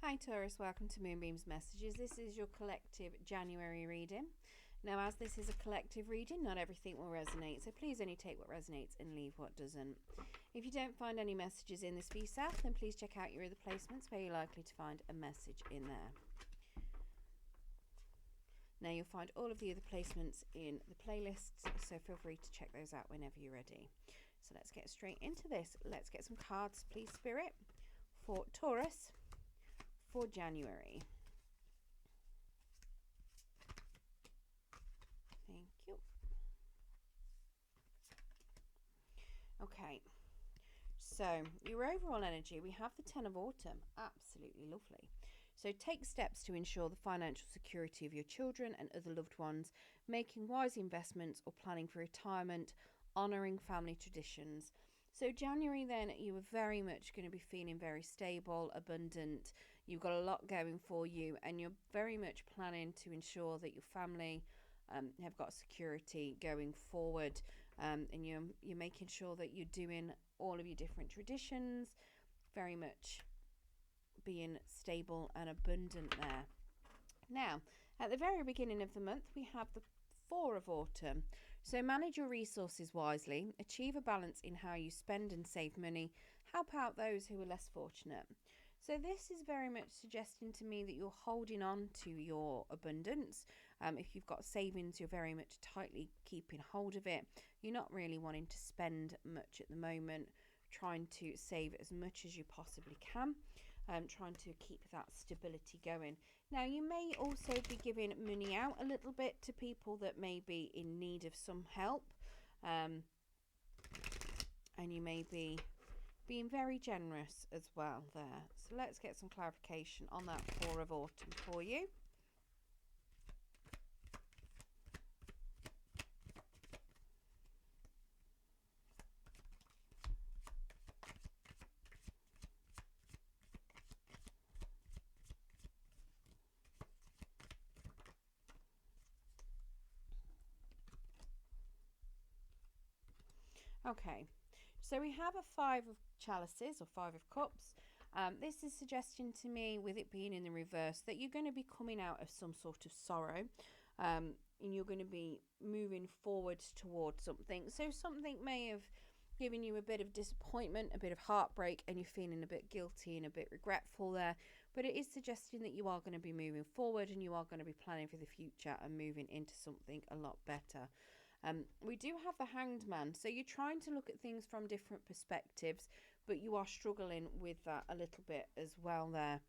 Hi Taurus, welcome to Moonbeam's Messages. This is your collective January reading. Now, as this is a collective reading, not everything will resonate, so please only take what resonates and leave what doesn't. If you don't find any messages in this for yourself, then please check out your other placements where you're likely to find a message in there. Now, you'll find all of the other placements in the playlists, so feel free to check those out whenever you're ready. So let's get straight into this. Let's get some cards, please, Spirit, for Taurus for January. Thank you. Okay, so your overall energy, we have the Ten of Autumn. Absolutely lovely. So take steps to ensure the financial security of your children and other loved ones, making wise investments or planning for retirement, honouring family traditions. So January then, you are very much going to be feeling very stable, abundant. You've got a lot going for you and you're very much planning to ensure that your family have got security going forward, and you're making sure that you're doing all of your different traditions, very much being stable and abundant there. Now, at the very beginning of the month, we have the Four of Autumn. So manage your resources wisely, achieve a balance in how you spend and save money, help out those who are less fortunate. So this is very much suggesting to me that you're holding on to your abundance. If you've got savings, you're very much tightly keeping hold of it. You're not really wanting to spend much at the moment, trying to save as much as you possibly can. Trying to keep that stability going. Now, you may also be giving money out a little bit to people that may be in need of some help, and you may be being very generous as well there. So let's get some clarification on that Four of Autumn for you. Okay, so we have a Five of Chalices or Five of Cups. This is suggesting to me, with it being in the reverse, that you're going to be coming out of some sort of sorrow, and you're going to be moving forward towards something. So something may have given you a bit of disappointment, a bit of heartbreak, and you're feeling a bit guilty and a bit regretful there. But it is suggesting that you are going to be moving forward and you are going to be planning for the future and moving into something a lot better. We do have the Hanged Man, so you're trying to look at things from different perspectives, but you are struggling with that a little bit as well there.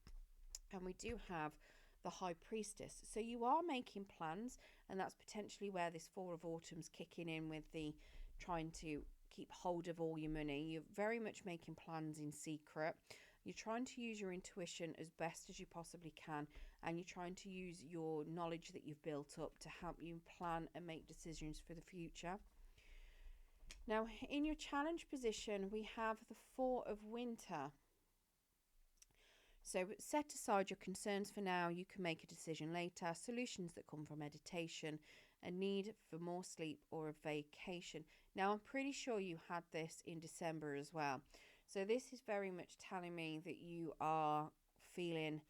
And we do have the High Priestess, so you are making plans, and that's potentially where this Four of Autumn's kicking in with the trying to keep hold of all your money. You're very much making plans in secret. You're trying to use your intuition as best as you possibly can, and you're trying to use your knowledge that you've built up to help you plan and make decisions for the future. Now, in your challenge position, we have the Four of Winter. So set aside your concerns for now. You can make a decision later. Solutions that come from meditation, a need for more sleep, or a vacation. Now, I'm pretty sure you had this in December as well. So this is very much telling me that you are feeling,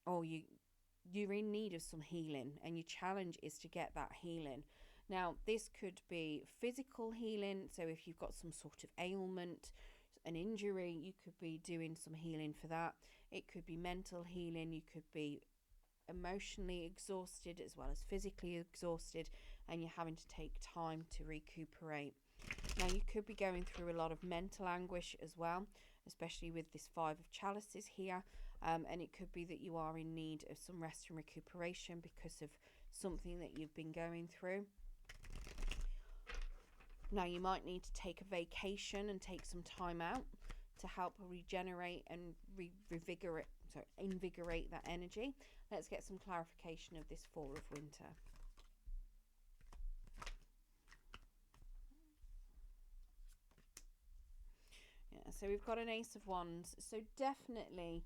or you're in need of some healing, and your challenge is to get that healing. Now, this could be physical healing. So if you've got some sort of ailment, an injury, you could be doing some healing for that. It could be mental healing. You could be emotionally exhausted as well as physically exhausted, and you're having to take time to recuperate. Now, you could be going through a lot of mental anguish as well, especially with this Five of Chalices here, and it could be that you are in need of some rest and recuperation because of something that you've been going through. Now, you might need to take a vacation and take some time out to help regenerate and invigorate that energy. Let's get some clarification of this Four of Winter. Yeah, so we've got an Ace of Wands. So definitely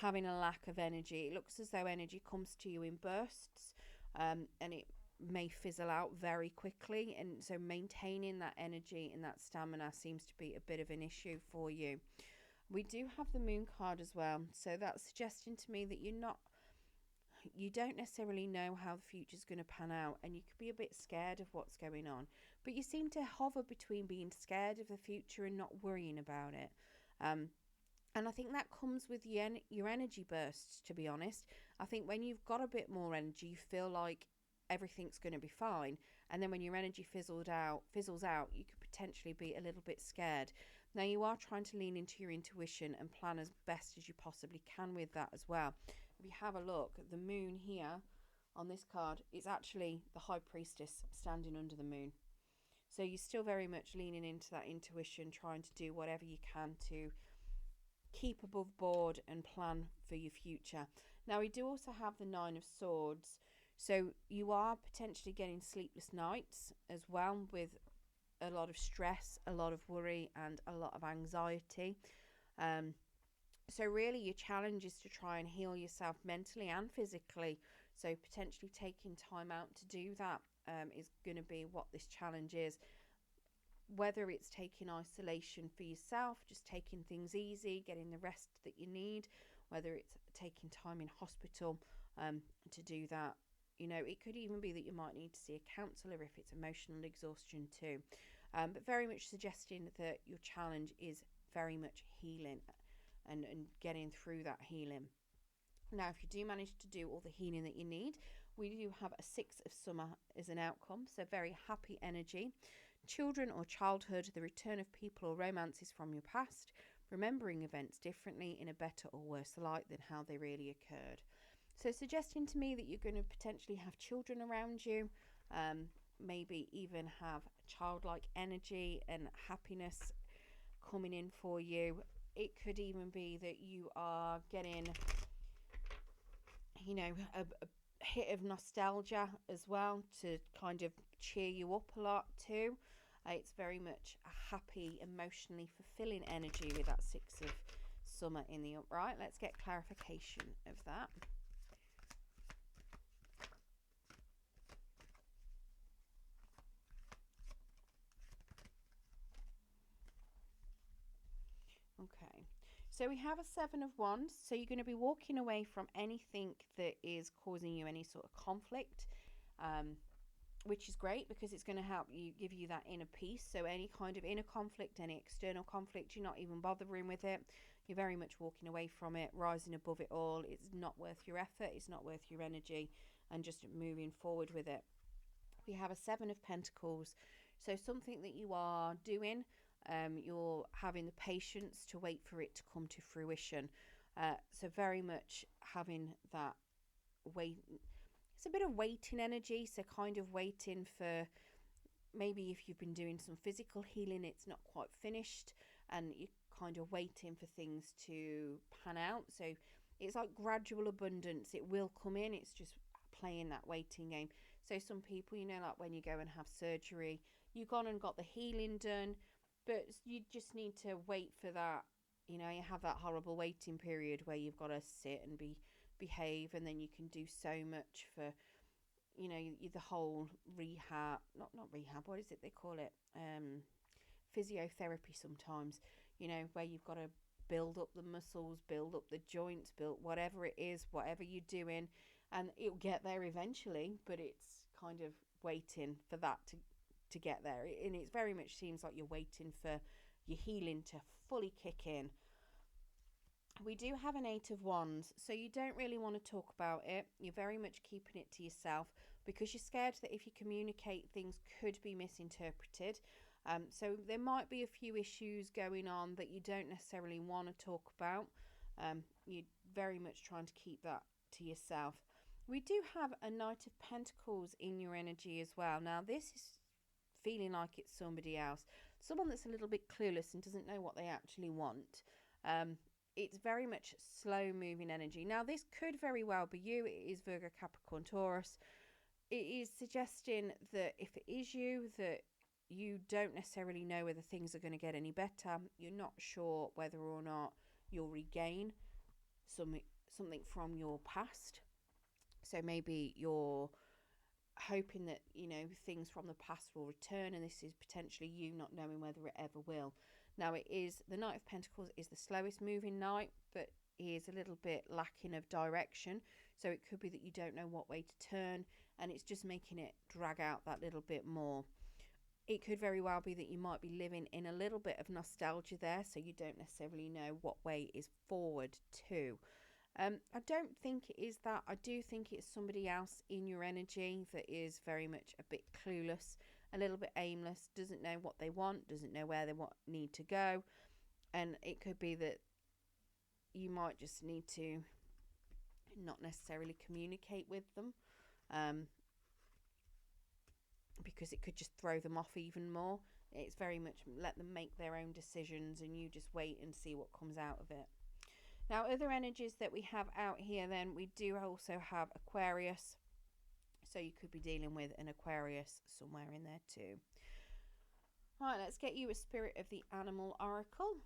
having a lack of energy. It looks as though energy comes to you in bursts, and it may fizzle out very quickly, and so maintaining that energy and that stamina seems to be a bit of an issue for you. We do have the moon card as well. So that's suggesting to me that you don't necessarily know how the future is going to pan out, and you could be a bit scared of what's going on, but you seem to hover between being scared of the future and not worrying about it. And I think that comes with your energy bursts, to be honest. I think when you've got a bit more energy, you feel like everything's going to be fine. And then when your energy fizzles out, you could potentially be a little bit scared. Now, you are trying to lean into your intuition and plan as best as you possibly can with that as well. If you have a look, the moon here on this card is actually the high priestess standing under the moon. So you're still very much leaning into that intuition, trying to do whatever you can to keep above board and plan for your future. Now, we do also have the Nine of Swords. So you are potentially getting sleepless nights as well, with a lot of stress, a lot of worry, and a lot of anxiety. So really your challenge is to try and heal yourself mentally and physically. So potentially taking time out to do that is going to be what this challenge is. Whether it's taking isolation for yourself, just taking things easy, getting the rest that you need, whether it's taking time in hospital to do that. It could even be that you might need to see a counsellor if it's emotional exhaustion too. But very much suggesting that your challenge is very much healing and getting through that healing. Now, if you do manage to do all the healing that you need, we do have a 6 of summer as an outcome, so very happy energy. Children or childhood, the return of people or romances from your past, remembering events differently in a better or worse light than how they really occurred. So suggesting to me that you're going to potentially have children around you, maybe even have childlike energy and happiness coming in for you. It could even be that you are getting, a hit of nostalgia as well to kind of cheer you up a lot too. It's very much a happy, emotionally fulfilling energy with that 6 of summer in the upright. Let's get clarification of that. Okay, so we have a 7 of wands. So you're going to be walking away from anything that is causing you any sort of conflict, which is great because it's going to help you, give you that inner peace. So any kind of inner conflict, any external conflict, you're not even bothering with it. You're very much walking away from it, rising above it all. It's not worth your effort, it's not worth your energy, and just moving forward with it. We have a 7 of pentacles. So something that you are doing, you're having the patience to wait for it to come to fruition. So very much having that wait. It's a bit of waiting energy, so kind of waiting for, maybe if you've been doing some physical healing, it's not quite finished and you're kind of waiting for things to pan out. So it's like gradual abundance. It will come in, it's just playing that waiting game. So some people, like when you go and have surgery, you've gone and got the healing done, but you just need to wait for that. You have that horrible waiting period where you've got to sit and behave, and then you can do so much for the whole rehab, not rehab, what is it they call it, physiotherapy sometimes, where you've got to build up the muscles, build up the joints, build whatever it is, whatever you're doing, and it'll get there eventually, but it's kind of waiting for that to get there. And it very much seems like you're waiting for your healing to fully kick in. We do have an 8 of wands, so you don't really want to talk about it. You're very much keeping it to yourself because you're scared that if you communicate, things could be misinterpreted. So there might be a few issues going on that you don't necessarily want to talk about. You're very much trying to keep that to yourself. We do have a Knight of Pentacles in your energy as well. Now this is feeling like it's somebody else, someone that's a little bit clueless and doesn't know what they actually want. It's very much slow moving energy. Now this could very well be you. It is Virgo, Capricorn, Taurus. It is suggesting that if it is you, that you don't necessarily know whether things are going to get any better. You're not sure whether or not you'll regain something from your past. So maybe you're hoping that things from the past will return, and this is potentially you not knowing whether it ever will. Now, it is the Knight of Pentacles is the slowest moving knight, but he is a little bit lacking of direction. So it could be that you don't know what way to turn, and it's just making it drag out that little bit more. It could very well be that you might be living in a little bit of nostalgia there, so you don't necessarily know what way is forward to. I don't think it is that. I do think it's somebody else in your energy that is very much a bit clueless, a little bit aimless, doesn't know what they want, doesn't know where they need to go. And it could be that you might just need to not necessarily communicate with them, because it could just throw them off even more. It's very much let them make their own decisions and you just wait and see what comes out of it. Now, other energies that we have out here, then we do also have Aquarius. So you could be dealing with an Aquarius somewhere in there too. Right, let's get you a Spirit of the Animal Oracle.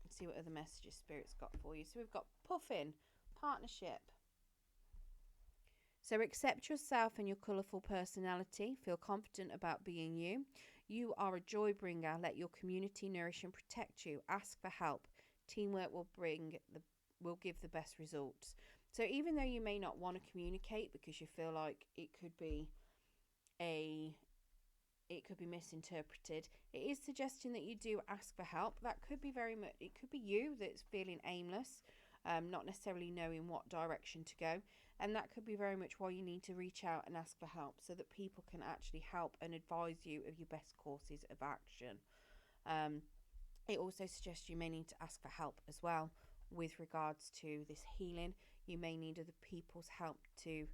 Let's see what other messages Spirit's got for you. So we've got Puffin, partnership. So accept yourself and your colourful personality. Feel confident about being you. You are a joy bringer. Let your community nourish and protect you. Ask for help. Teamwork will give the best results. So even though you may not want to communicate because you feel like it could be misinterpreted, it is suggesting that you do ask for help. That could be it could be you that's feeling aimless, not necessarily knowing what direction to go, and that could be very much why you need to reach out and ask for help, so that people can actually help and advise you of your best courses of action. It also suggests you may need to ask for help as well with regards to this healing. You may need other people's help to,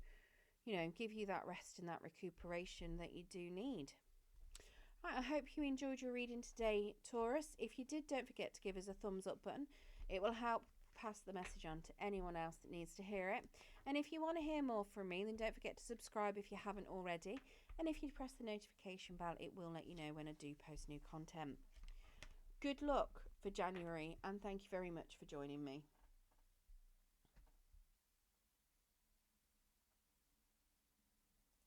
give you that rest and that recuperation that you do need. Right, I hope you enjoyed your reading today, Taurus. If you did, don't forget to give us a thumbs up button. It will help pass the message on to anyone else that needs to hear it. And if you want to hear more from me, then don't forget to subscribe if you haven't already. And if you press the notification bell, it will let you know when I do post new content. Good luck for January, and thank you very much for joining me.